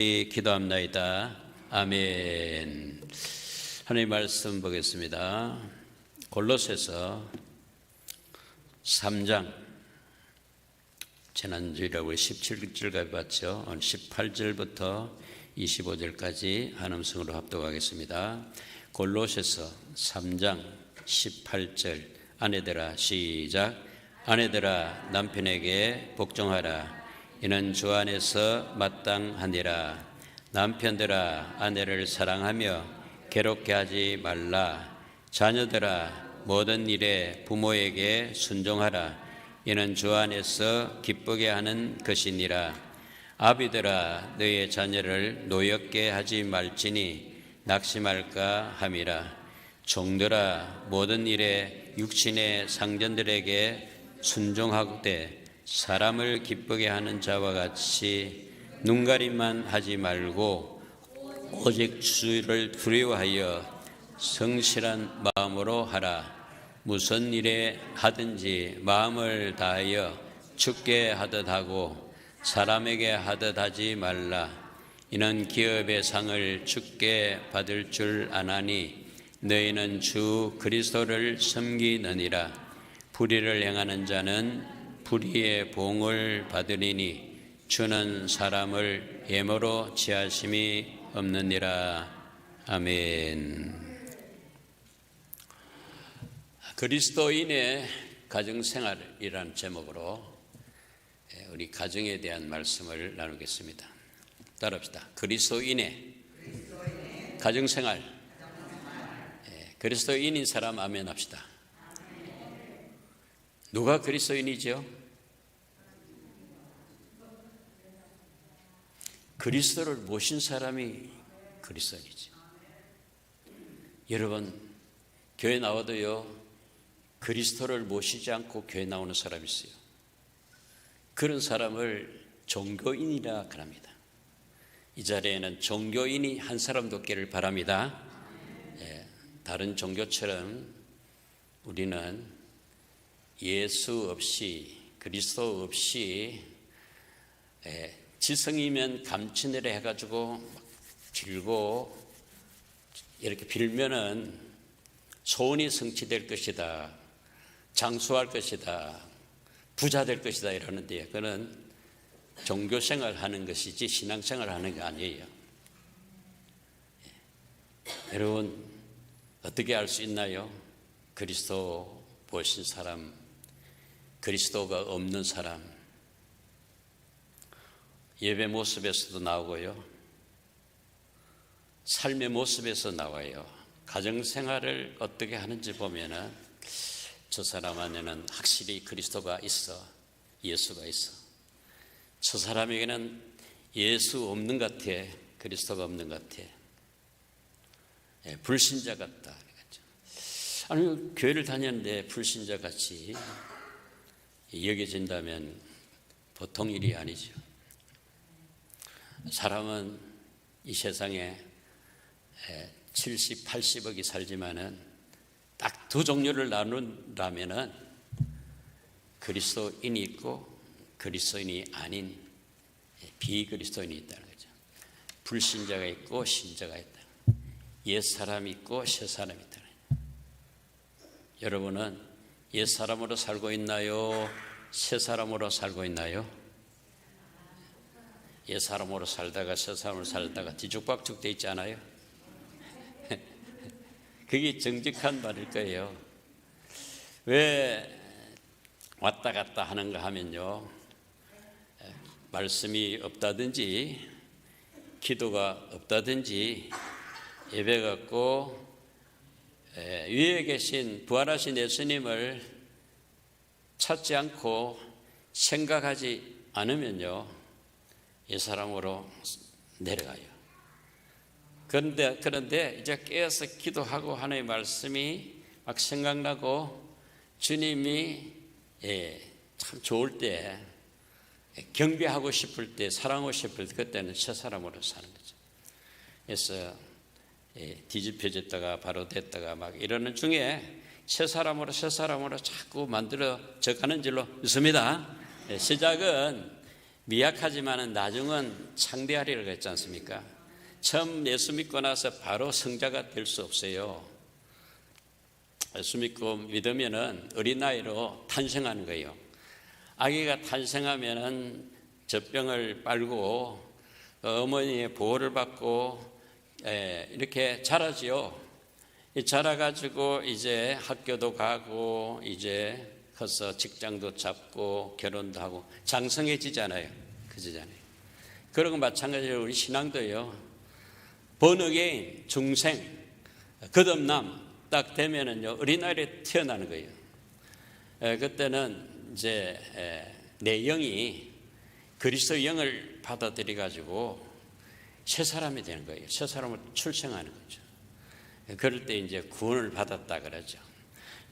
기도합나이다. 아멘. 하나님 말씀 보겠습니다. 골로새서 3장 지난주일에 17절까지 봤죠. 오늘 18절부터 25절까지 한음성으로 합독하겠습니다. 골로새서 3장 18절 아내들아 시작. 아내들아 남편에게 복종하라. 이는 주 안에서 마땅하니라. 남편들아 아내를 사랑하며 괴롭게 하지 말라. 자녀들아 모든 일에 부모에게 순종하라. 이는 주 안에서 기쁘게 하는 것이니라. 아비들아 너희의 자녀를 노엽게 하지 말지니 낙심할까 함이라. 종들아 모든 일에 육신의 상전들에게 순종하되 사람을 기쁘게 하는 자와 같이 눈가림만 하지 말고 오직 주를 두려워하여 성실한 마음으로 하라. 무슨 일에 하든지 마음을 다하여 주께 하듯 하고 사람에게 하듯 하지 말라. 이는 기업의 상을 주께 받을 줄 아나니 너희는 주 그리스도를 섬기느니라. 불의를 행하는 자는 불의의 보응을 받으리니 주는 사람을 예모로 취하심이 없느니라. 아멘. 그리스도인의 가정생활이라는 제목으로 우리 가정에 대한 말씀을 나누겠습니다. 따라합시다. 그리스도인의 가정생활. 그리스도인인 사람 아멘 합시다. 누가 그리스도인이죠? 그리스도를 모신 사람이 그리스도인이죠. 여러분 교회 나와도요 그리스도를 모시지 않고 교회 나오는 사람이 있어요. 그런 사람을 종교인이라 합니다. 이 자리에는 종교인이 한 사람도 없기를 바랍니다. 다른 종교처럼 우리는 예수 없이 그리스도 없이 지성이면 감추내려 해가지고 빌고 이렇게 빌면은 소원이 성취될 것이다, 장수할 것이다, 부자 될 것이다 이러는데 그는 종교생활 하는 것이지 신앙생활 하는 게 아니에요. 여러분 어떻게 알 수 있나요? 그리스도 보신 사람, 그리스도가 없는 사람, 예배 모습에서도 나오고요, 삶의 모습에서 나와요. 가정생활을 어떻게 하는지 보면은 저 사람 안에는 확실히 그리스도가 있어, 예수가 있어. 저 사람에게는 예수 없는 것 같아, 그리스도가 없는 것 같아. 불신자 같다. 아니 교회를 다녔는데 불신자 같이 여겨진다면 보통 일이 아니죠. 사람은 이 세상에 70, 80억이 살지만은 딱 두 종류를 나눈다면은 그리스도인이 있고 그리스도인이 아닌 비그리스도인이 있다는 거죠. 불신자가 있고 신자가 있다. 옛 사람이 있고 새 사람이 있다. 여러분은 옛 사람으로 살고 있나요? 새 사람으로 살고 있나요? 옛 사람으로 살다가 새 사람으로 살다가 뒤죽박죽 돼 있지 않아요? 그게 정직한 말일 거예요. 왜 왔다 갔다 하는가 하면요, 말씀이 없다든지 기도가 없다든지 예배가 없고 위에 계신 부활하신 예수님을 찾지 않고 생각하지 않으면요 이 사람으로 내려가요. 그런데 이제 깨어서 기도하고 하나님의 말씀이 막 생각나고 주님이 참 좋을 때, 경배하고 싶을 때, 사랑하고 싶을 때 그때는 새 사람으로 사는 거죠. 그래서 뒤집혀졌다가 바로 됐다가 막 이러는 중에 새 사람으로 자꾸 만들어져 가는 줄로 믿습니다. 시작은 미약하지만 나중은 창대하리라고 했지 않습니까? 처음 예수 믿고 나서 바로 성자가 될 수 없어요. 예수 믿고 믿으면은 어린 나이로 탄생하는 거예요. 아기가 탄생하면은 젖병을 빨고 어머니의 보호를 받고 이렇게 자라지요. 자라가지고 이제 학교도 가고 이제 커서 직장도 잡고 결혼도 하고 장성해지잖아요. 그러잖아요. 그러고 마찬가지로 우리 신앙도요. 번어게인 중생 거듭남 딱 되면은요 어린아이에 태어나는 거예요. 그때는 이제 내 영이 그리스도 영을 받아들여 가지고 새 사람이 되는 거예요. 새 사람을 출생하는 거죠. 그럴 때 이제 구원을 받았다 그러죠.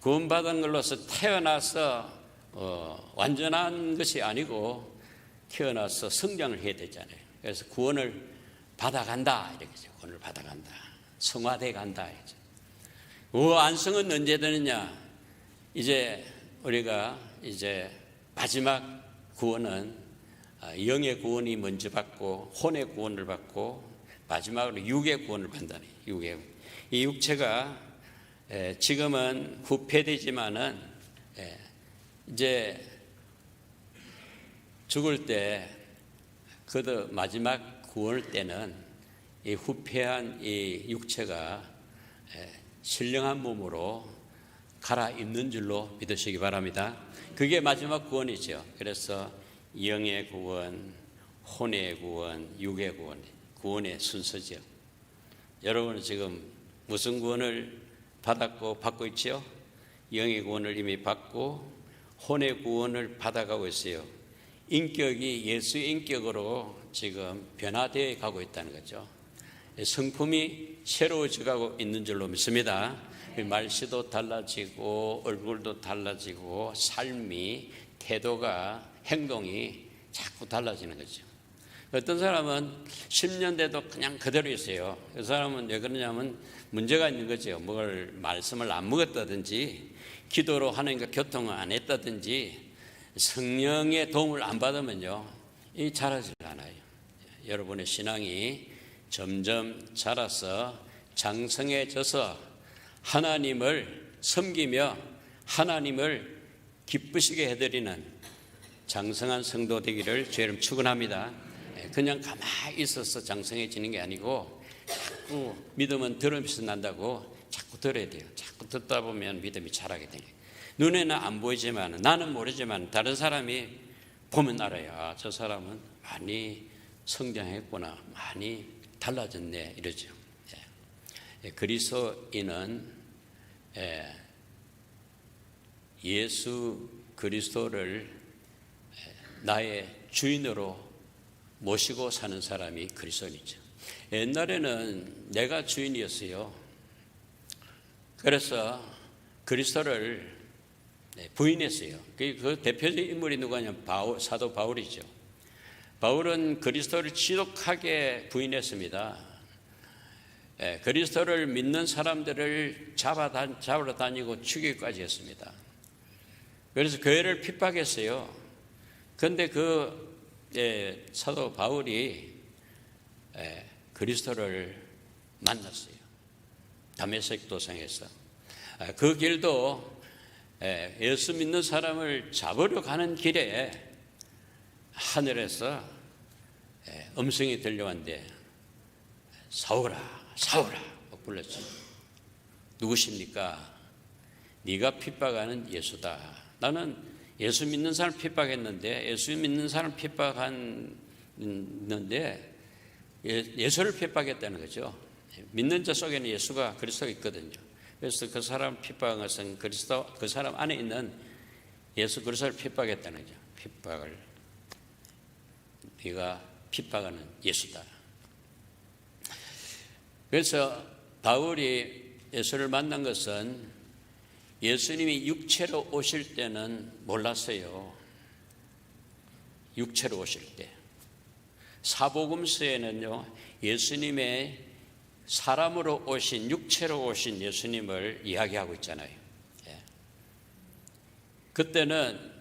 구원받은 걸로서 태어나서 완전한 것이 아니고 태어나서 성장을 해야 되잖아요. 그래서 구원을 받아간다 이렇게죠. 구원을 받아간다. 성화돼 간다. 안성은 언제 되느냐? 이제 우리가 이제 마지막 구원은 영의 구원이 먼저 받고 혼의 구원을 받고 마지막으로 육의 구원을 받는다. 이 육체가 지금은 후패되지만은 이제 죽을 때 그도 마지막 구원을 때는 이 후패한 이 육체가 신령한 몸으로 갈아입는 줄로 믿으시기 바랍니다. 그게 마지막 구원이죠. 그래서 영의 구원, 혼의 구원, 육의 구원, 구원의 순서죠. 여러분은 지금 무슨 구원을 받았고 받고 있죠? 영의 구원을 이미 받고 혼의 구원을 받아가고 있어요. 인격이 예수의 인격으로 지금 변화되어 가고 있다는 거죠. 성품이 새로워져가고 있는 줄로 믿습니다. 말씨도 달라지고 얼굴도 달라지고 삶이 태도가 행동이 자꾸 달라지는 거죠. 어떤 사람은 10년 돼도 그냥 그대로 있어요. 그 사람은 왜 그러냐면 문제가 있는 거죠. 뭘 말씀을 안 먹었다든지 기도로 하나님과 교통을 안 했다든지 성령의 도움을 안 받으면요 이 자라질 않아요. 여러분의 신앙이 점점 자라서 장성해져서 하나님을 섬기며 하나님을 기쁘시게 해드리는 장성한 성도 되기를 주의 이름 축원합니다. 그냥 가만히 있어서 장성해지는 게 아니고 자꾸 믿음은 들으면서 난다고 자꾸 들어야 돼요. 자꾸 듣다 보면 믿음이 자라게 돼요. 눈에는 안 보이지만 나는 모르지만 다른 사람이 보면 알아요. 저 사람은 많이 성장했구나, 많이 달라졌네 이러죠. 그리스도인은 예수 그리스도를 나의 주인으로 모시고 사는 사람이 그리스도인이죠. 옛날에는 내가 주인이었어요. 그래서 그리스도를 부인했어요. 그 대표적인 인물이 누구냐면 사도 바울이죠. 바울은 그리스도를 지독하게 부인했습니다. 그리스도를 믿는 사람들을 잡으러 다니고 죽이기까지 했습니다. 그래서 교회를 핍박했어요. 그런데 사도 바울이 그리스도를 만났어요. 다메섹 도상에서. 그 길도 예수 믿는 사람을 잡으러 가는 길에 하늘에서 음성이 들려왔는데 사울아 사울아 불렀죠. 누구십니까? 네가 핍박하는 예수다. 나는 예수 믿는 사람 핍박했는데 예수 믿는 사람 핍박했는데 예수를 핍박했다는 거죠. 믿는 자 속에는 예수가 그리스도가 있거든요. 그래서 그 사람 핍박한 것은 그리스도 그 사람 안에 있는 예수 그리스도를 핍박했다는 거죠. 핍박을 네가 핍박하는 예수다. 그래서 바울이 예수를 만난 것은 예수님이 육체로 오실 때는 몰랐어요. 육체로 오실 때. 사복음서에는요, 예수님의 사람으로 오신, 육체로 오신 예수님을 이야기하고 있잖아요. 그때는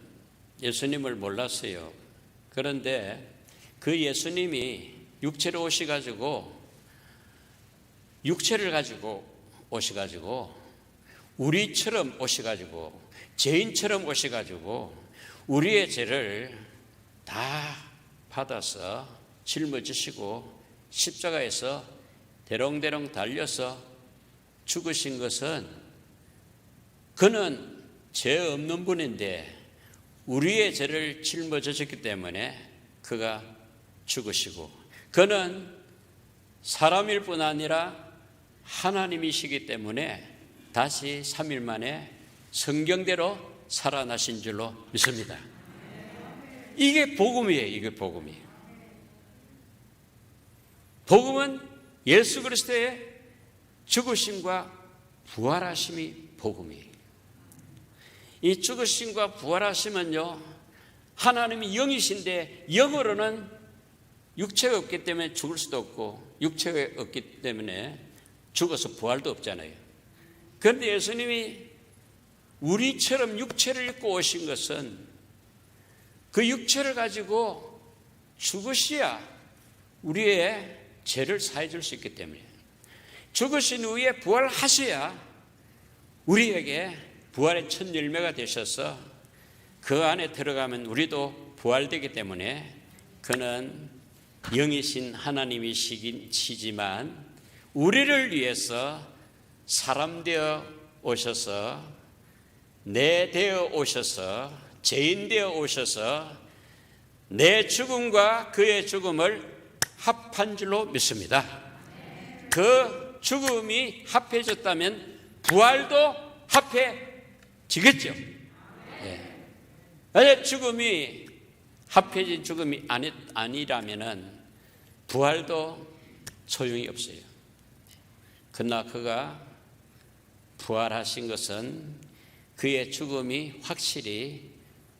예수님을 몰랐어요. 그런데 그 예수님이 육체로 육체를 가지고 오셔가지고 우리처럼 오셔가지고 죄인처럼 오셔가지고 우리의 죄를 다 받아서 짊어지시고 십자가에서 대롱대롱 달려서 죽으신 것은 그는 죄 없는 분인데 우리의 죄를 짊어지셨기 때문에 그가 죽으시고, 그는 사람일 뿐 아니라 하나님이시기 때문에 다시 3일 만에 성경대로 살아나신 줄로 믿습니다. 이게 복음이에요. 이게 복음이에요. 복음은 예수 그리스도의 죽으심과 부활하심이 복음이에요. 이 죽으심과 부활하심은요, 하나님이 영이신데 영으로는 육체가 없기 때문에 죽을 수도 없고 육체가 없기 때문에 죽어서 부활도 없잖아요. 그런데 예수님이 우리처럼 육체를 입고 오신 것은 그 육체를 가지고 죽으셔야 우리의 죄를 사해 줄 수 있기 때문에, 죽으신 후에 부활하셔야 우리에게 부활의 첫 열매가 되셔서 그 안에 들어가면 우리도 부활되기 때문에 그는 영이신 하나님이시지만 우리를 위해서 사람 되어 오셔서, 내 되어 오셔서, 죄인 되어 오셔서 내 죽음과 그의 죽음을 합한 줄로 믿습니다. 그 죽음이 합해졌다면 부활도 합해지겠죠. 만약 죽음이 합해진 죽음이 아니라면 부활도 소용이 없어요. 그러나 그가 부활하신 것은 그의 죽음이 확실히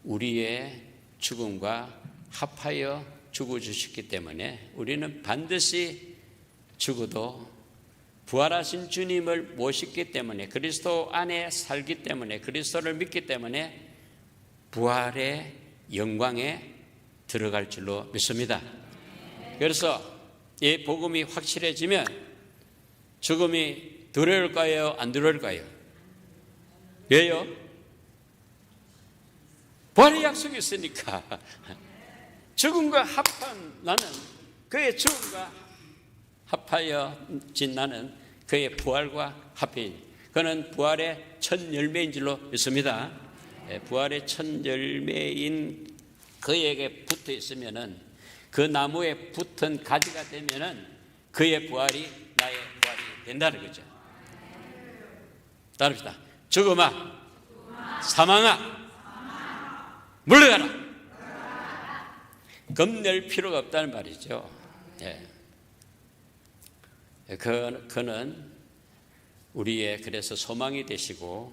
우리의 죽음과 합하여 죽어주셨기 때문에 우리는 반드시 죽어도 부활하신 주님을 모시기 때문에, 그리스도 안에 살기 때문에, 그리스도를 믿기 때문에 부활의 영광에 들어갈 줄로 믿습니다. 그래서 이 복음이 확실해지면 죽음이 두려울까요? 안 두려울까요? 왜요? 부활의 약속이 있으니까. 죽음과 합한 나는, 그의 죽음과 합하여진 나는 그의 부활과 합해, 그는 부활의 첫 열매인 줄로 믿습니다. 부활의 첫 열매인 그에게 붙어 있으면은, 그 나무에 붙은 가지가 되면은 그의 부활이 나의 부활이 된다는 거죠. 따릅시다. 죽음아, 사망아, 물러가라. 겁낼 필요가 없다는 말이죠. 그는 우리의 그래서 소망이 되시고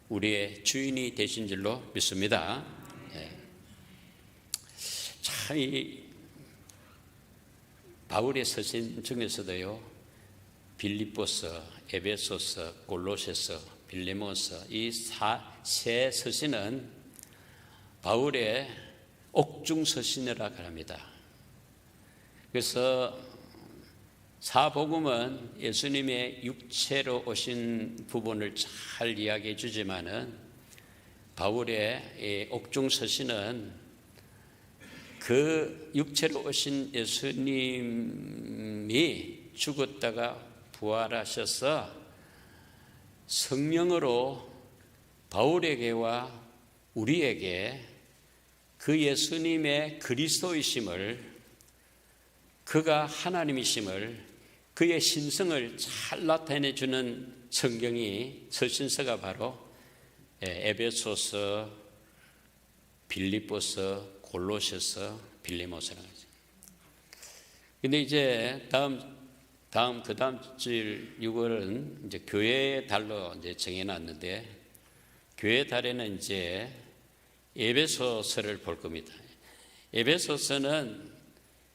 우리의 주인이 되신 줄로 믿습니다. 참, 이 바울의 서신 중에서도요, 빌립보서, 에베소서, 골로새서, 빌레몬서, 이 세 서신은 바울의 옥중 서신이라고 합니다. 그래서 사복음은 예수님의 육체로 오신 부분을 잘 이야기해 주지만은 바울의 옥중 서신은 그 육체로 오신 예수님이 죽었다가 부활하셔서 성령으로 바울에게와 우리에게 그 예수님의 그리스도이심을, 그가 하나님이심을, 그의 신성을 잘 나타내주는 성경이, 서신서가 바로 에베소서, 빌립보서, 골로새서, 빌레몬서라는 거죠. 근데 이제 그 다음 주 6월은 이제 교회의 달로 이제 정해놨는데, 교회 달에는 이제 에베소서를 볼 겁니다. 에베소서는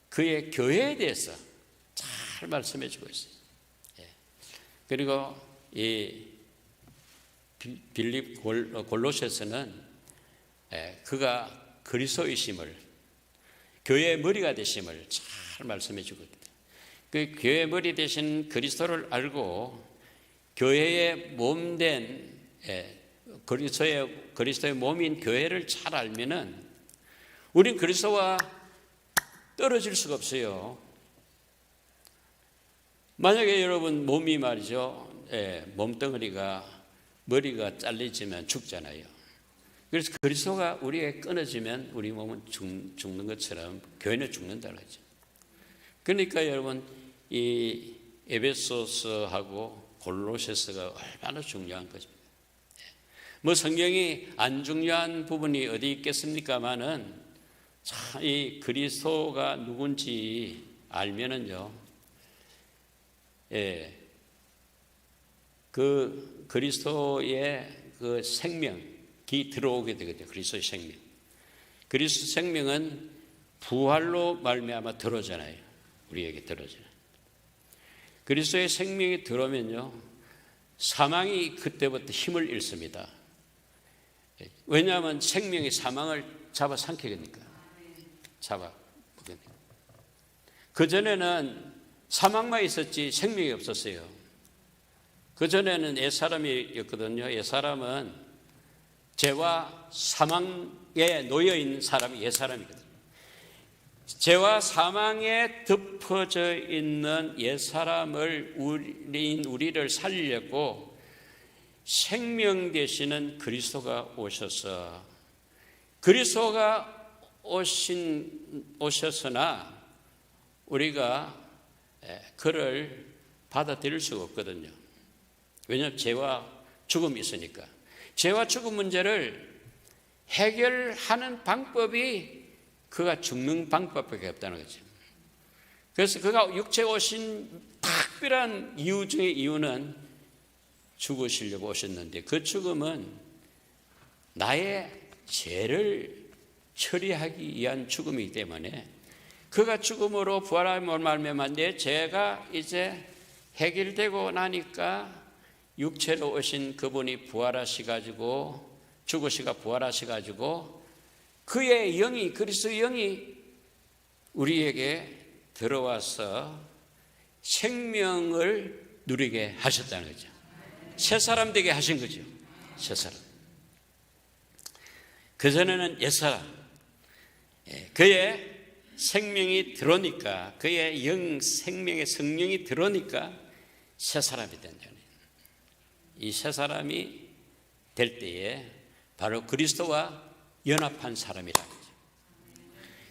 그의 교회에 대해서 잘 말씀해 주고 있어요. 그리고 이 골로새서는 그가 그리스도이심을, 교회의 머리가 되심을 잘 말씀해 주거든요. 그 교회의 머리 되신 그리스도를 알고 교회의 몸된 그리스도의 몸인 교회를 잘 알면은 우린 그리스도와 떨어질 수가 없어요. 만약에 여러분 몸이 말이죠, 몸덩어리가 머리가 잘리지면 죽잖아요. 그래서 그리스도가 우리에게 끊어지면 우리 몸은 죽는 것처럼 교회는 죽는다는 거죠. 그러니까 여러분 이 에베소서하고 골로새서가 얼마나 중요한 것입니다. 뭐 성경이 안 중요한 부분이 어디 있겠습니까마는 이 그리스도가 누군지 알면은요, 그 그리스도의 그 생명이 들어오게 되거든요. 그리스도의 생명. 그리스도 생명은 부활로 말미암아 들어오잖아요. 우리에게 들어오잖아요. 그리스도의 생명이 들어오면요, 사망이 그때부터 힘을 잃습니다. 왜냐하면 생명이 사망을 잡아삼키니까. 그전에는 사망만 있었지 생명이 없었어요. 그전에는 옛사람이었거든요. 옛사람은 죄와 사망에 놓여있는 사람이 옛사람이거든요. 죄와 사망에 덮어져 있는 옛사람을 우리를 살리려고 생명 되시는 그리스도가 오셔서 그리스도가 오셨으나 우리가 그를 받아들일 수가 없거든요. 왜냐하면 죄와 죽음이 있으니까. 죄와 죽음 문제를 해결하는 방법이 그가 죽는 방법밖에 없다는 거죠. 그래서 그가 육체에 오신 특별한 이유 중에 이유는 죽으시려고 오셨는데 그 죽음은 나의 죄를 처리하기 위한 죽음이기 때문에 그가 죽음으로 부활함을 말미암아 내 죄가 이제 해결되고 나니까 육체로 오신 그분이 부활하셔가지고 죽으시가 부활하셔가지고 그의 영이 그리스도의 영이 우리에게 들어와서 생명을 누리게 하셨다는 거죠. 새 사람 되게 하신 거죠. 새 사람. 그전에는 옛사람. 그의 생명이 들어오니까 그의 생명의 성령이 들어오니까 새 사람이 된다는 이 새 사람이 될 때에 바로 그리스도와 연합한 사람이라는 거죠.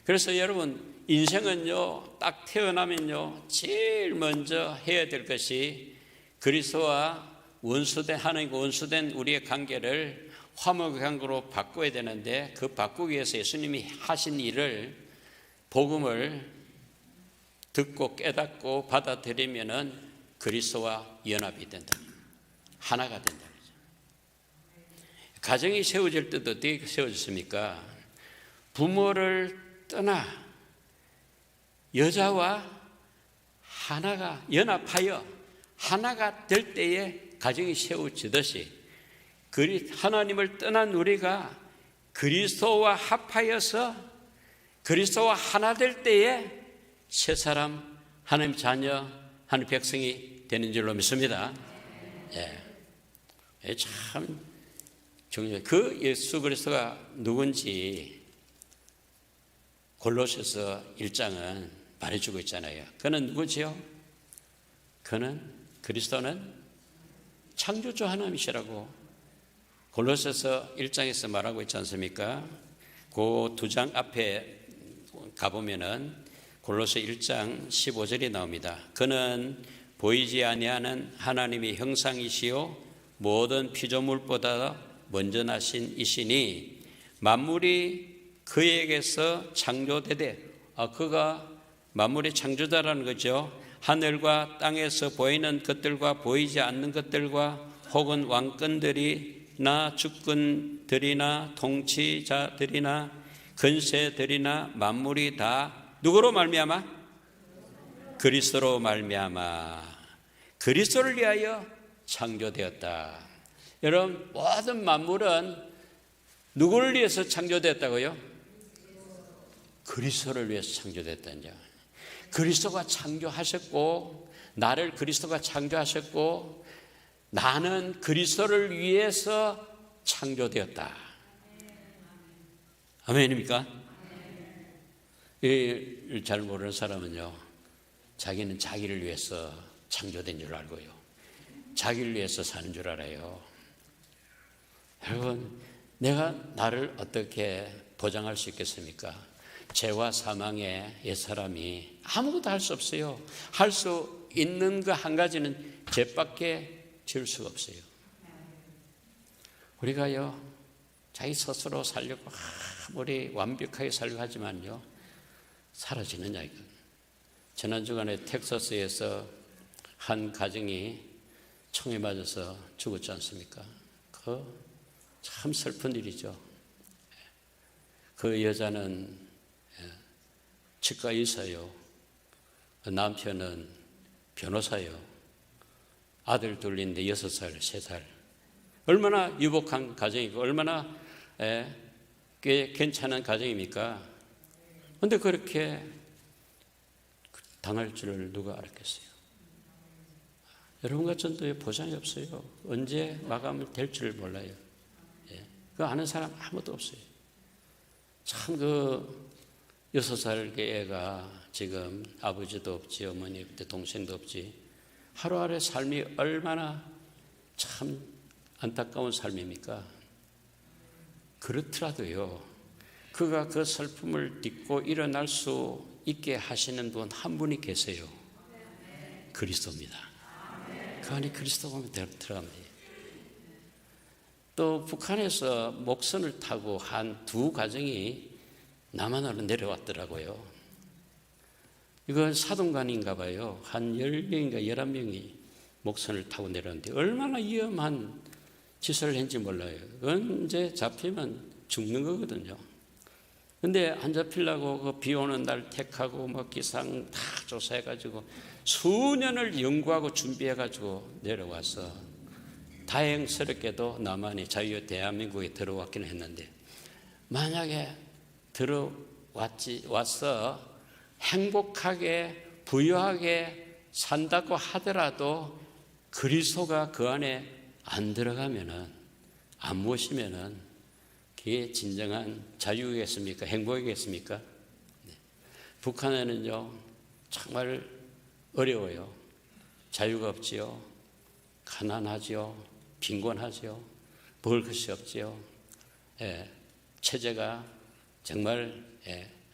그래서 여러분 인생은요 딱 태어나면요 제일 먼저 해야 될 것이 그리스도와 하나님과 원수된 우리의 관계를 화목의 관계로 바꿔야 되는데 그 바꾸기 위해서 예수님이 하신 일을 복음을 듣고 깨닫고 받아들이면은 그리스도와 연합이 된다. 하나가 된다는 거죠. 가정이 세워질 때도 어떻게 세워졌습니까? 부모를 떠나 여자와 하나가 연합하여 하나가 될 때에 가정이 세워지듯이 하나님을 떠난 우리가 그리스도와 합하여서 그리스도와 하나 될 때에 새 사람, 하나님 자녀, 하나님 백성이 되는 줄로 믿습니다. 참 중요해요. 그 예수 그리스도가 누군지 골로새서 1장은 말해주고 있잖아요. 그는 누구지요? 그리스도는 창조주 하나님이시라고 골로새서 1장에서 말하고 있지 않습니까? 그 두 장 앞에 가보면은 골로새 1장 15절이 나옵니다. 그는 보이지 아니하는 하나님의 형상이시요 모든 피조물보다 먼저 나신 이시니 만물이 그에게서 창조되되 그가 만물의 창조자라는 거죠. 하늘과 땅에서 보이는 것들과 보이지 않는 것들과 혹은 왕권들이나 주권들이나 통치자들이나 근세들이나 만물이 다 누구로 말미암아? 그리스도로 말미암아 그리스도를 위하여 창조되었다. 여러분 모든 만물은 누구를 위해서 창조되었다고요? 그리스도를 위해서 창조됐다는 자. 그리스도가 창조하셨고 나를 그리스도가 창조하셨고 나는 그리스도를 위해서 창조되었다. 아멘입니까? 이 잘 모르는 사람은요, 자기는 자기를 위해서 창조된 줄 알고요, 자기를 위해서 사는 줄 알아요. 여러분, 내가 나를 어떻게 보장할 수 있겠습니까? 죄와 사망의 옛사람이 아무것도 할 수 없어요. 할 수 있는 거 한 가지는 죄밖에 지을 수가 없어요. 우리가요, 자기 스스로 살려고 아무리 완벽하게 살려고 하지만요, 사라지느냐 이거. 지난 주간에 텍사스에서 한 가정이 총에 맞아서 죽었지 않습니까? 그 참 슬픈 일이죠. 그 여자는 치과 의사요, 남편은 변호사요, 아들 둘인데 6살, 3살. 얼마나 유복한 가정이고 얼마나 꽤 괜찮은 가정입니까? 그런데 그렇게 당할 줄을 누가 알았겠어요? 여러분과 전도에 보장이 없어요. 언제 마감이 될 줄 몰라요. 그 아는 사람 아무도 없어요. 참 그 6살 애가 지금 아버지도 없지, 어머니 그때 동생도 없지. 하루하루의 삶이 얼마나 참 안타까운 삶입니까? 그렇더라도요, 그가 그 슬픔을 딛고 일어날 수 있게 하시는 분 한 분이 계세요. 그리스도입니다. 그 안에 그리스도가 들어갑니다. 또 북한에서 목선을 타고 한 2가정이 남한으로 내려왔더라고요. 이건 사동간인가 봐요. 한 10명인가 11명이 목선을 타고 내려왔는데 얼마나 위험한 짓을 했는지 몰라요. 언제 잡히면 죽는 거거든요. 근데 안 잡히려고 그 비 오는 날 택하고 뭐 기상 다 조사해가지고 수년을 연구하고 준비해가지고 내려와서 다행스럽게도 남한이 자유 대한민국에 들어왔기는 했는데, 만약에 와서 행복하게 부유하게 산다고 하더라도 그리스도가 그 안에 안 들어가면은, 안 모시면은 그게 진정한 자유겠습니까? 행복이겠습니까? 네. 북한에는요, 정말 어려워요. 자유가 없지요. 가난하지요. 빈곤하지요. 먹을 것이 없지요. 체제가 정말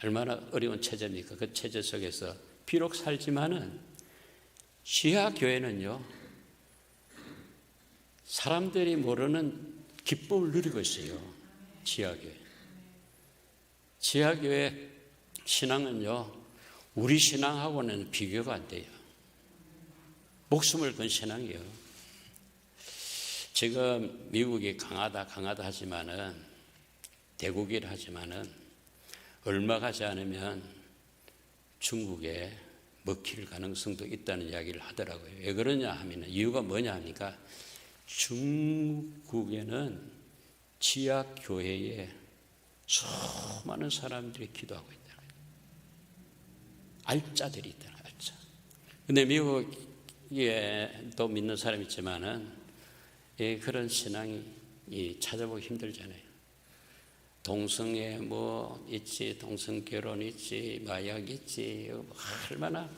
얼마나 어려운 체제입니까? 그 체제 속에서 비록 살지만은 시아교회는요, 사람들이 모르는 기쁨을 누리고 있어요. 지하교회 신앙은요, 우리 신앙하고는 비교가 안 돼요. 목숨을 건 신앙이에요. 지금 미국이 강하다 하지만은, 대국이라 하지만은 얼마 가지 않으면 중국에 먹힐 가능성도 있다는 이야기를 하더라고요. 왜 그러냐 하면, 이유가 뭐냐 하니까 중국에는 지하교회에 수많은 사람들이 기도하고 있다. 알짜들이 있다. 알짜. 근데 미국에 또 믿는 사람이 있지만은 그런 신앙이 찾아보기 힘들잖아요. 동성애 뭐 있지, 동성 결혼 있지, 마약 있지, 얼마나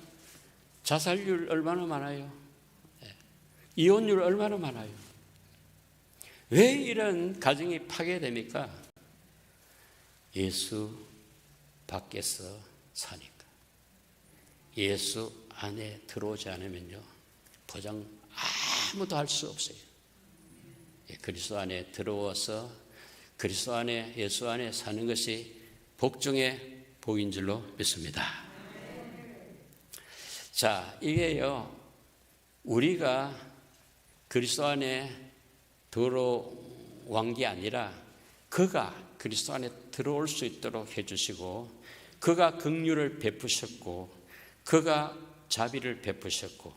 자살률 얼마나 많아요. 이혼율 얼마나 많아요. 왜 이런 가정이 파괴됩니까? 예수 밖에서 사니까. 예수 안에 들어오지 않으면요, 보장 아무도 할 수 없어요. 그리스도 안에 들어와서 그리스도 안에, 예수 안에 사는 것이 복 중에 복인 줄로 믿습니다. 자, 이게요, 우리가 그리스도 안에 들어온 게 아니라 그가 그리스도 안에 들어올 수 있도록 해주시고, 그가 긍휼을 베푸셨고, 그가 자비를 베푸셨고,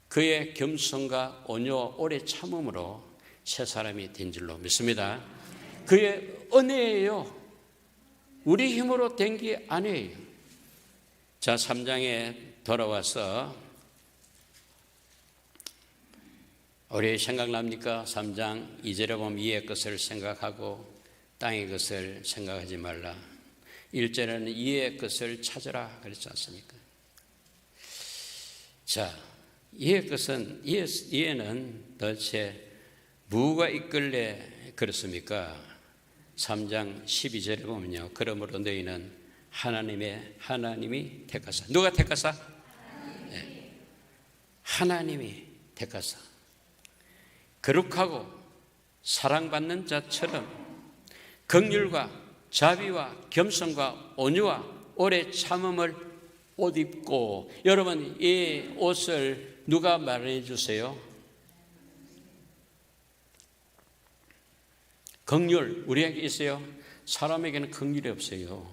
그의 겸손과 온유와 오래 참음으로 새 사람이 된 줄로 믿습니다. 그의 은혜예요. 우리 힘으로 된 게 아니에요. 자, 3장에 돌아와서 우리 생각납니까? 3장 2절에 보면 이의 것을 생각하고 땅의 것을 생각하지 말라. 1절에는 이의 것을 찾으라 그랬지 않습니까? 자, 이의 것은, 이에는 도대체 뭐가 있길래 그렇습니까? 3장 12절에 보면요, 그러므로 너희는 하나님이 택하사. 누가 택하사? 네. 하나님이 택하사 거룩하고 사랑받는 자처럼 긍휼과 자비와 겸손과 온유와 오래 참음을 옷 입고. 여러분, 이 옷을 누가 말해 주세요? 긍휼 우리에게 있어요? 사람에게는 긍휼이 없어요.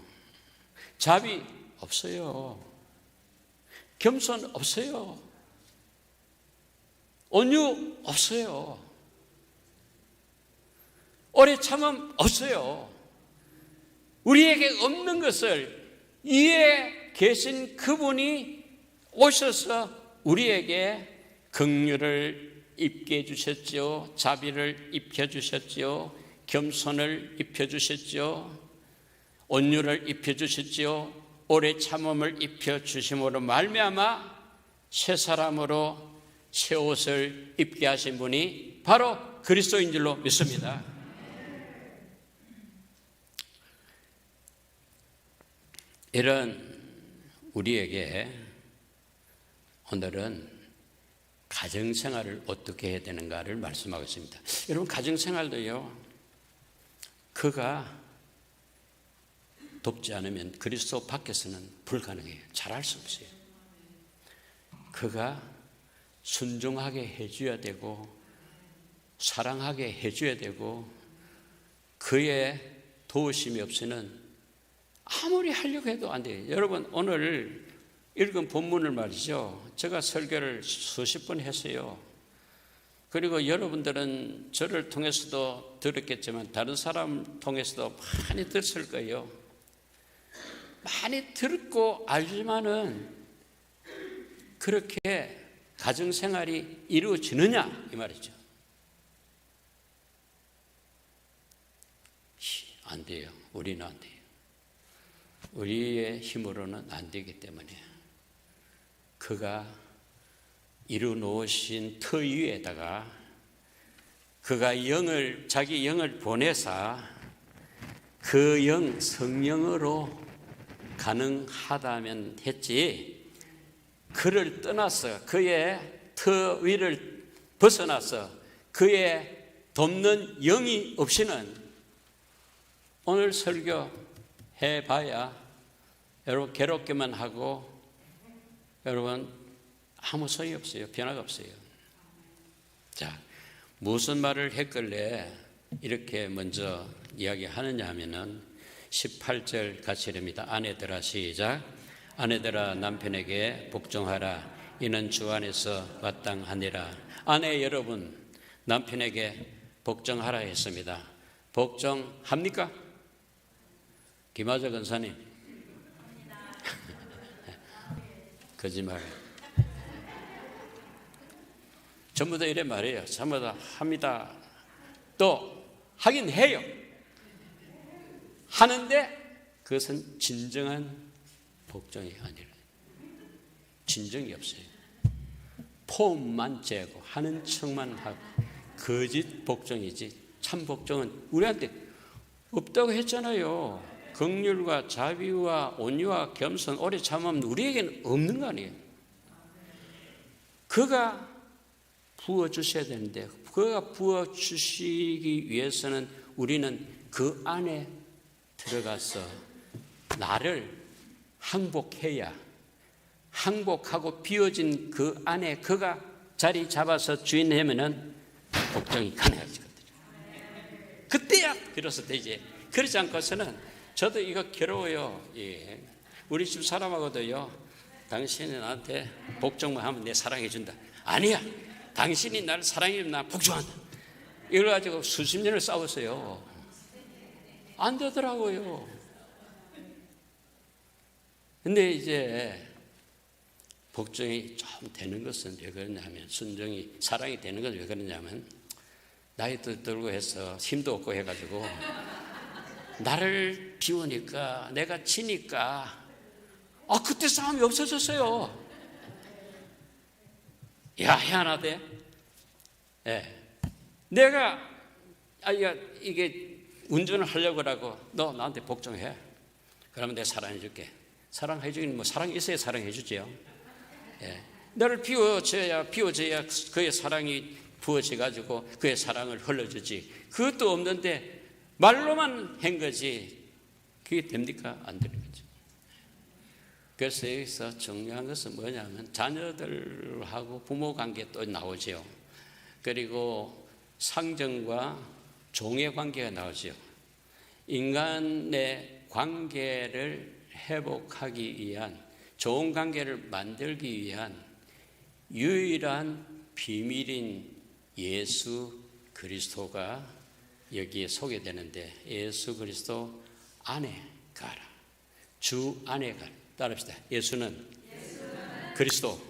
자비 없어요. 겸손 없어요. 온유 없어요. 오래 참음 없어요. 우리에게 없는 것을 이에 계신 그분이 오셔서 우리에게 긍휼을 입게 해주셨죠. 자비를 입혀주셨죠. 겸손을 입혀주셨죠. 온유를 입혀주셨죠. 오래 참음을 입혀주심으로 말미암아 새 사람으로 새 옷을 입게 하신 분이 바로 그리스도인 줄로 믿습니다. 이런 우리에게 오늘은 가정생활을 어떻게 해야 되는가를 말씀하고 있습니다. 여러분, 가정생활도요, 그가 돕지 않으면 그리스도 밖에서는 불가능해요. 잘할 수 없어요. 그가 순종하게 해줘야 되고 사랑하게 해줘야 되고 그의 도우심이 없이는 아무리 하려고 해도 안 돼요. 여러분, 오늘 읽은 본문을 말이죠, 제가 설교를 수십 번 했어요. 그리고 여러분들은 저를 통해서도 들었겠지만 다른 사람 통해서도 많이 들었을 거예요. 많이 듣고 알지만은 그렇게 가정생활이 이루어지느냐 이 말이죠. 안 돼요. 우리는 안 돼요. 우리의 힘으로는 안 되기 때문에 그가 이루어놓으신 터 위에다가 그가 자기 영을 보내사 그 영, 성령으로 가능하다면 했지, 그를 떠나서 그의 터 위를 벗어나서 그의 돕는 영이 없이는 오늘 설교 해봐야 여러분 괴롭게만 하고 여러분 아무 소용이 없어요. 변화가 없어요. 자, 무슨 말을 했길래 이렇게 먼저 이야기하느냐 하면은 18절 같이 읽습니다. 아내들아, 시작. 아내들아, 남편에게 복종하라. 이는 주 안에서 마땅하니라. 아내 여러분, 남편에게 복종하라 했습니다. 복종합니까? 김하자 권사님. 거짓말. 전부 다 이래 말해요. 전부 다 합니다. 또 하긴 해요. 하는데 그것은 진정한 복종이 아니라 진정이 없어요. 폼만 재고 하는 척만 하고 거짓 복종이지 참 복종은 우리한테 없다고 했잖아요. 긍휼과 자비와 온유와 겸손, 오래 참음 우리에게는 없는 거 아니에요. 그가 부어주셔야 되는데 그가 부어주시기 위해서는 우리는 그 안에 들어가서 나를 항복해야, 항복하고 비워진 그 안에 그가 자리 잡아서 주인 되면은 복종이 가능하거든요. 그때야 비로소 되지. 그렇지 않고서는 저도 이거 괴로워요. 예. 우리 집 사람하고도요, 당신이 나한테 복종만 하면 내 사랑해 준다. 아니야. 당신이 나를 사랑해주면 나 복종한다. 이걸 가지고 수십 년을 싸웠어요. 안 되더라고요. 근데 이제 복종이 좀 되는 것은 왜 그러냐면, 순종이, 사랑이 되는 것은 왜 그러냐면, 나이도 들고 해서 힘도 없고 해가지고 나를 비우니까, 내가 치니까 그때 싸움이 없어졌어요. 야, 희한하대. 예. 내가 이게 운전을 하려고 하고, 너 나한테 복종해. 그러면 내가 사랑해 줄게. 사랑해 주긴 뭐 사랑이 있어야 사랑해 주지요. 예. 너를 비워줘야 그의 사랑이 부어져 가지고 그의 사랑을 흘러주지. 그것도 없는데 말로만 한 거지 그게 됩니까? 안 되는 거죠. 그래서 여기서 중요한 것은 뭐냐면, 자녀들하고 부모 관계 또 나오죠. 그리고 상정과 종의 관계가 나오죠. 인간의 관계를 회복하기 위한, 좋은 관계를 만들기 위한 유일한 비밀인 예수 그리스도가 여기에 소개되는데, 예수 그리스도 안에 가라. 주 안에 가라. 따라합시다. 예수는 그리스도,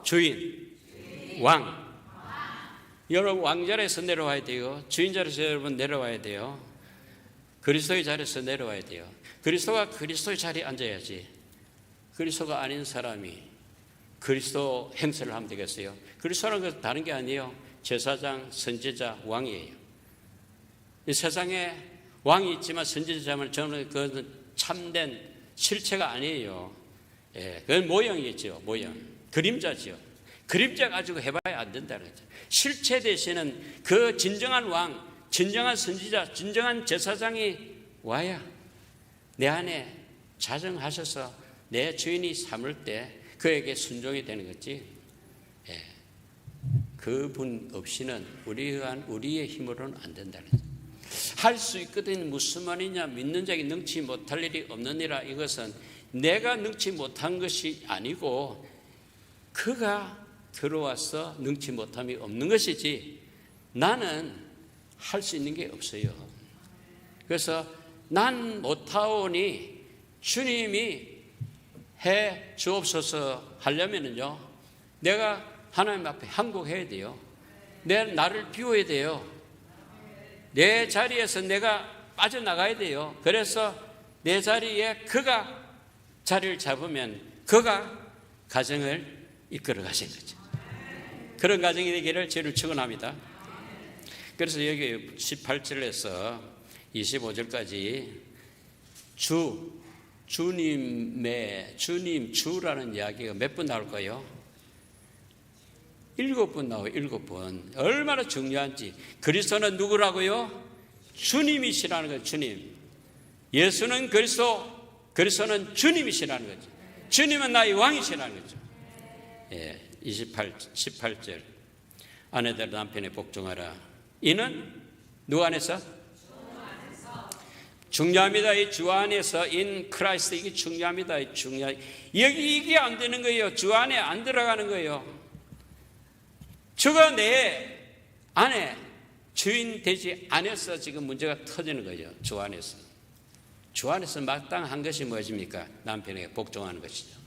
주인, 왕. 여러분 왕자리에서 내려와야 돼요. 주인 자리에서 여러분 내려와야 돼요. 그리스도의 자리에서 내려와야 돼요. 그리스도가 그리스도의 자리에 앉아야지. 그리스도가 아닌 사람이 그리스도 행세를 하면 되겠어요? 그리스도는 그 다른 게 아니에요. 제사장, 선지자, 왕이에요. 이 세상에 왕이 있지만 선지자면 저는 그것은 참된 실체가 아니에요. 예, 그건 모형이죠. 모형. 그림자죠. 그림자 가지고 해봐야 안 된다는 거죠. 실체 되시는 그 진정한 왕, 진정한 선지자, 진정한 제사장이 와야 내 안에 자정하셔서 내 주인이 삼을 때 그에게 순종이 되는 거지. 예. 그분 없이는 우리의 힘으로는 안 된다는 거죠. 할 수 있거든. 무슨 말이냐? 믿는 자에게 능치 못할 일이 없느니라. 이것은 내가 능치 못한 것이 아니고 그가 들어와서 능치 못함이 없는 것이지, 나는 할 수 있는 게 없어요. 그래서 난 못하오니 주님이 해 주옵소서 하려면은요, 내가 하나님 앞에 항복해야 돼요. 나를 비워야 돼요. 내 자리에서 내가 빠져나가야 돼요. 그래서 내 자리에 그가 자리를 잡으면 그가 가정을 이끌어 가신 거죠. 그런 가정이 되기를 주를 축원합니다. 그래서 여기 18절에서 25절까지 주님, 주라는 이야기가 몇 번 나올까요? 7번 나와요. 7번. 얼마나 중요한지. 그리스도는 누구라고요? 주님이시라는 거예요. 주님. 예수는 그리스도는 주님이시라는 거죠. 주님은 나의 왕이시라는 거죠. 예, 18절. 아내들 남편에 복종하라. 이는 누구 안에서? 중요합니다. 이 주 안에서 in Christ, 이게 중요합니다. 이게 안 되는 거예요. 주 안에 안 들어가는 거예요. 주가 내 안에 주인 되지 않아서 지금 문제가 터지는 거예요. 주 안에서. 주 안에서 마땅한 것이 무엇입니까? 남편에게 복종하는 것이죠.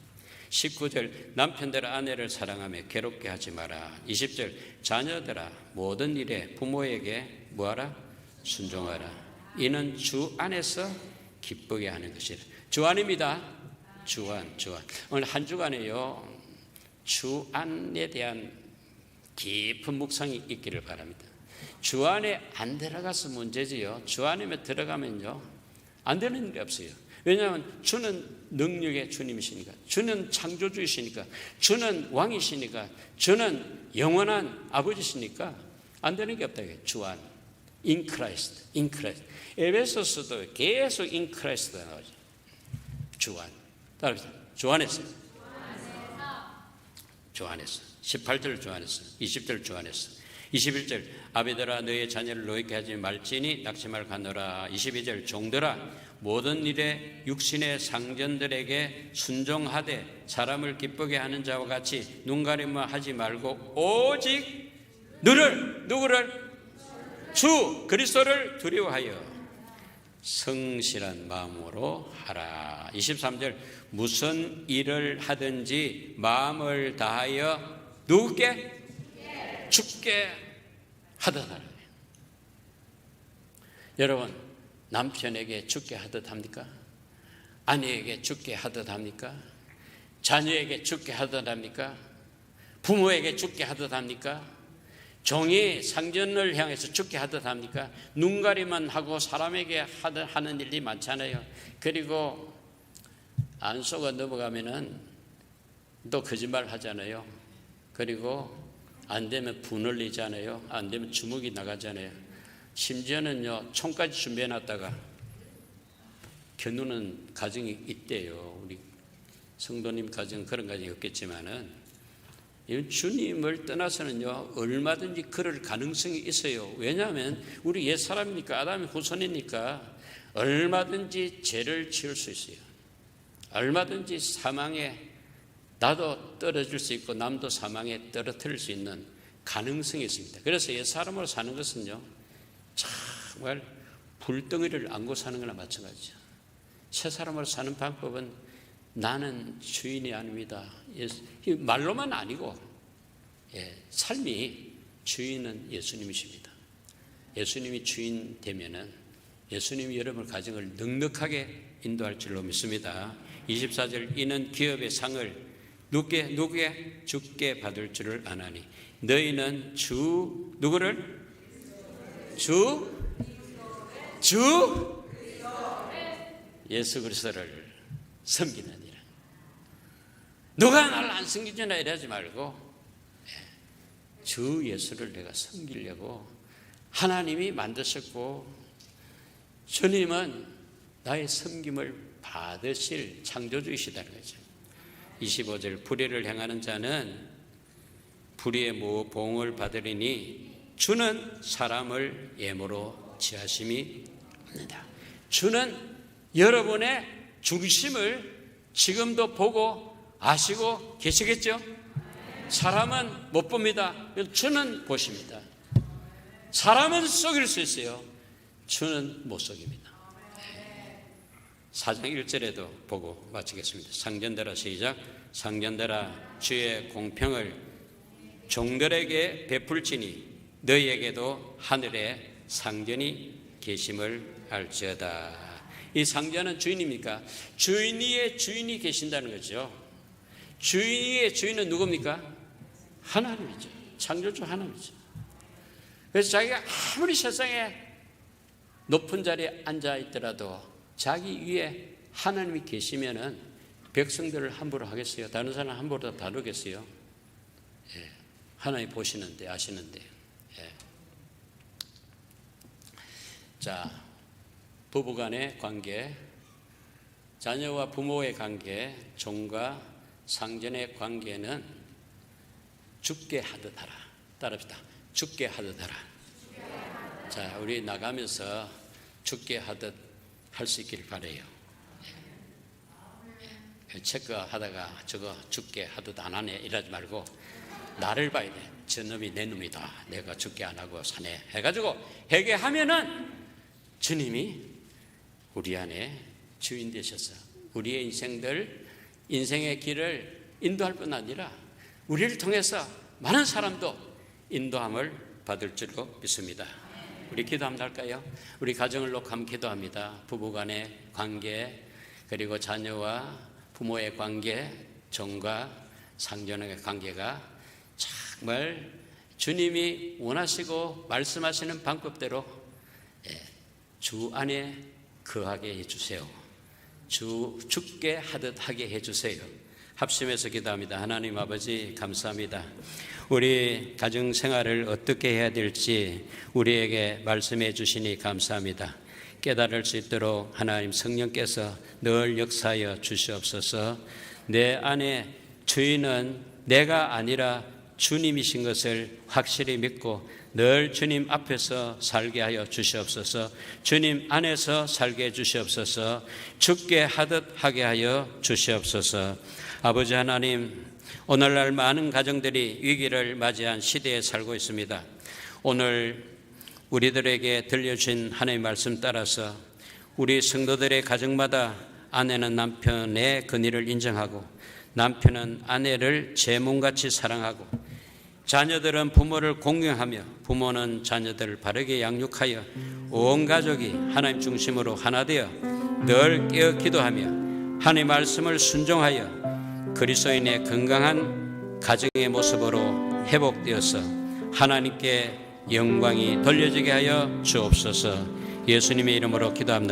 19절, 남편들아 아내를 사랑하며 괴롭게 하지 마라. 20절, 자녀들아 모든 일에 부모에게 뭐하라? 순종하라. 이는 주 안에서 기쁘게 하는 것이라. 주 안입니다. 주 안. 오늘 한 주간에요, 주 안에 대한 깊은 묵상이 있기를 바랍니다. 주 안에 안 들어가서 문제지요. 주 안에 들어가면요, 안 되는 게 없어요. 왜냐하면 주는 능력의 주님이시니까, 주는 창조주이시니까, 주는 왕이시니까, 주는 영원한 아버지시니까 안 되는 게 없다. 주 안. In Christ. 에베소서도 계속 in Christ가 나오죠. 주 안. 따라합시다. 주 안에서. 주 안에서. 18절 주 안에서. 20절 주 안에서. 21절, 아비들아 너의 자녀를 노엽게 하지 말지니 낙심할 가노라. 22절, 종들아 모든 일에 육신의 상전들에게 순종하되 사람을 기쁘게 하는 자와 같이 눈가림만 하지 말고 오직 누구를? 주 그리스도를 두려워하여. 성실한 마음으로 하라. 23절 무슨 일을 하든지 마음을 다하여 누구께? 주께 하듯 하라. 여러분, 남편에게 주께 하듯 합니까? 아내에게 주께 하듯 합니까? 자녀에게 주께 하듯 합니까? 부모에게 주께 하듯 합니까? 종이 상전을 향해서 주께 하듯 합니까? 눈가리만 하고 사람에게 하는 일이 많잖아요. 그리고 안 속아 넘어가면은 또 거짓말 하잖아요. 그리고 안 되면 분을 내잖아요. 안 되면 주먹이 나가잖아요. 심지어는요, 총까지 준비해 놨다가 겨누는 가정이 있대요. 우리 성도님 가정은 그런 가정이 없겠지만은 주님을 떠나서는요, 얼마든지 그럴 가능성이 있어요. 왜냐하면 우리 옛사람이니까, 아담의 후손이니까 얼마든지 죄를 지을 수 있어요. 얼마든지 사망에 나도 떨어질 수 있고 남도 사망에 떨어뜨릴 수 있는 가능성이 있습니다. 그래서 옛사람으로 사는 것은요, 정말 불덩이를 안고 사는 거나 마찬가지죠. 새사람으로 사는 방법은 나는 주인이 아닙니다. 말로만 아니고 삶이 주인은 예수님이십니다. 예수님이 주인 되면은 예수님이 여러분 가정을 넉넉하게 인도할 줄로 믿습니다. 24절 이는 기업의 상을 누구게? 주께 받을 줄을 아나니 너희는 누구를? 예수 그리스도를 섬기느니라. 누가 나를 안 섬기주나 이러지 말고 주 예수를 내가 섬기려고 하나님이 만드셨고 주님은 나의 섬김을 받으실 창조주이시다는 거죠. 25절 불의를 행하는 자는 불의의 보응을 받으리니 주는 사람을 예모로 취하심이 없느니라. 주는 여러분의 중심을 지금도 보고 아시고 계시겠죠? 사람은 못 봅니다. 주는 보십니다. 사람은 속일 수 있어요. 주는 못 속입니다. 4장 1절에도 보고 마치겠습니다. 상전되라 시작. 상전되라 주의 공평을 종들에게 베풀지니 너희에게도 하늘에 상전이 계심을 알지어다. 이 상전은 주인입니까? 주인이의 주인이 계신다는 거죠. 주인의 주인은 누굽니까? 하나님이죠. 창조주 하나님이죠. 그래서 자기가 아무리 세상에 높은 자리에 앉아 있더라도 자기 위에 하나님이 계시면은 백성들을 함부로 하겠어요? 다른 사람 함부로 다루겠어요? 예. 하나님 보시는데 아시는데. 예. 자, 부부간의 관계, 자녀와 부모의 관계, 종과 상전의 관계는 죽게 하듯 하라. 따라합시다. 죽게 하듯 하라. 자, 우리 나가면서 죽게 하듯 할 수 있기를 바라요. 체크하다가 저거 죽게 하듯 안 하네 이러지 말고 나를 봐야 돼. 저 놈이 내 놈이다. 내가 죽게 안 하고 사네 해가지고 회개하면은 주님이 우리 안에 주인 되셔서 우리의 인생의 길을 인도할 뿐 아니라 우리를 통해서 많은 사람도 인도함을 받을 줄로 믿습니다. 우리 기도 한번 할까요? 우리 가정을 놓고 한번 기도합니다. 부부간의 관계, 그리고 자녀와 부모의 관계, 종과 상전의 관계가 정말 주님이 원하시고 말씀하시는 방법대로 주 안에 거하게 해주세요. 죽게 하듯 하게 해주세요. 합심해서 기도합니다. 하나님 아버지 감사합니다. 우리 가정생활을 어떻게 해야 될지 우리에게 말씀해 주시니 감사합니다. 깨달을 수 있도록 하나님 성령께서 늘 역사하여 주시옵소서. 내 안에 주인은 내가 아니라 주님이신 것을 확실히 믿고 늘 주님 앞에서 살게 하여 주시옵소서. 주님 안에서 살게 해 주시옵소서. 죽게 하듯 하게 하여 주시옵소서. 아버지 하나님, 오늘날 많은 가정들이 위기를 맞이한 시대에 살고 있습니다. 오늘 우리들에게 들려주신 하나님의 말씀 따라서 우리 성도들의 가정마다 아내는 남편의 권위를 인정하고 남편은 아내를 제 몸같이 사랑하고 자녀들은 부모를 공경하며 부모는 자녀들을 바르게 양육하여 온 가족이 하나님 중심으로 하나 되어 늘 깨어 기도하며 하나님의 말씀을 순종하여 그리스도인의 건강한 가정의 모습으로 회복되어서 하나님께 영광이 돌려지게 하여 주옵소서. 예수님의 이름으로 기도합니다.